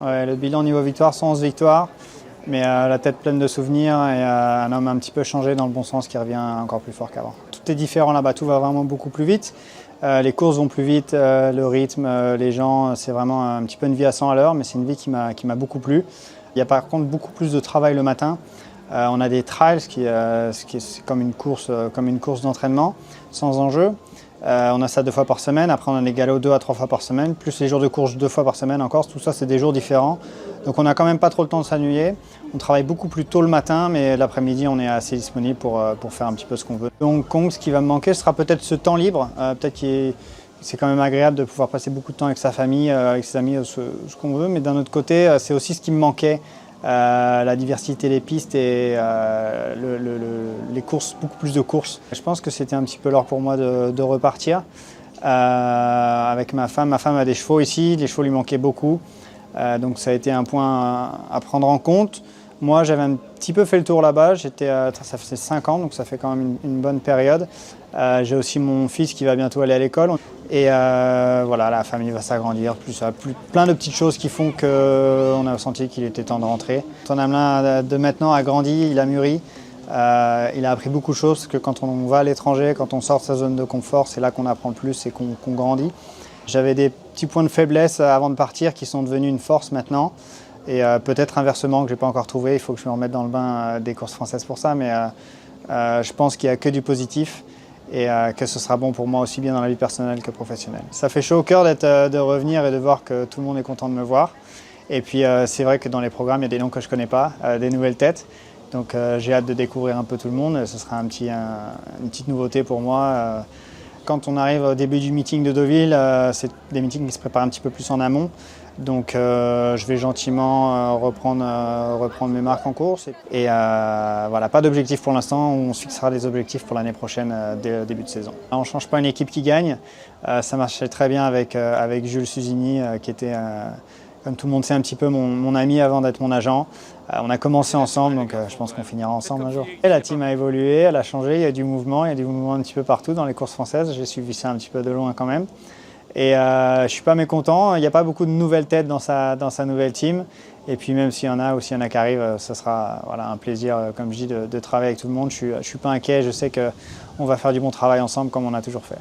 Ouais, le bilan niveau victoire, 111 victoires, mais la tête pleine de souvenirs et un homme un petit peu changé dans le bon sens qui revient encore plus fort qu'avant. Tout est différent là-bas, tout va vraiment beaucoup plus vite. Les courses vont plus vite, le rythme, les gens, c'est vraiment un petit peu une vie à 100 à l'heure, mais c'est une vie qui m'a beaucoup plu. Il y a par contre beaucoup plus de travail le matin. On a des trials, c'est comme une course d'entraînement, sans enjeu. On a ça 2 fois par semaine, après on a des galops 2 à 3 fois par semaine, plus les jours de course 2 fois par semaine en Corse, tout ça c'est des jours différents. Donc on n'a quand même pas trop le temps de s'ennuyer. On travaille beaucoup plus tôt le matin, mais l'après-midi on est assez disponible pour faire un petit peu ce qu'on veut. Donc Kong, ce qui va me manquer, ce sera peut-être ce temps libre, c'est quand même agréable de pouvoir passer beaucoup de temps avec sa famille, avec ses amis, ce qu'on veut, mais d'un autre côté c'est aussi ce qui me manquait. La diversité des pistes et les courses, beaucoup plus de courses. Je pense que c'était un petit peu l'heure pour moi de repartir avec ma femme. Ma femme a des chevaux ici, les chevaux lui manquaient beaucoup, donc ça a été un point à prendre en compte. Moi j'avais un petit peu fait le tour là-bas, ça faisait 5 ans, donc ça fait quand même une bonne période. J'ai aussi mon fils qui va bientôt aller à l'école. Et voilà, la famille va s'agrandir, plein de petites choses qui font qu'on a senti qu'il était temps de rentrer. Ton Hamelin de maintenant a grandi, il a mûri, il a appris beaucoup de choses, parce que quand on va à l'étranger, quand on sort de sa zone de confort, c'est là qu'on apprend le plus et qu'on grandit. J'avais des petits points de faiblesse avant de partir qui sont devenus une force maintenant. Et peut-être inversement que je n'ai pas encore trouvé, il faut que je me remette dans le bain des courses françaises pour ça, mais je pense qu'il n'y a que du positif. Et que ce sera bon pour moi aussi bien dans la vie personnelle que professionnelle. Ça fait chaud au cœur de revenir et de voir que tout le monde est content de me voir. Et puis c'est vrai que dans les programmes, il y a des noms que je ne connais pas, des nouvelles têtes. Donc j'ai hâte de découvrir un peu tout le monde. Ce sera une petite nouveauté pour moi. Quand on arrive au début du meeting de Deauville, c'est des meetings qui se préparent un petit peu plus en amont. Donc je vais gentiment reprendre mes marques en course. Et voilà, pas d'objectif pour l'instant, on se fixera des objectifs pour l'année prochaine dès le début de saison. On ne change pas une équipe qui gagne, ça marchait très bien avec Jules Suzini qui était, comme tout le monde sait, un petit peu mon ami avant d'être mon agent. On a commencé ensemble, donc je pense qu'on finira ensemble un jour. Et la team a évolué, elle a changé, il y a du mouvement un petit peu partout dans les courses françaises. J'ai suivi ça un petit peu de loin quand même. Et je ne suis pas mécontent, il n'y a pas beaucoup de nouvelles têtes dans sa nouvelle team. Et puis même s'il y en a ou s'il y en a qui arrivent, ce sera voilà, un plaisir, comme je dis, de travailler avec tout le monde. Je ne suis pas inquiet, je sais qu'on va faire du bon travail ensemble comme on a toujours fait.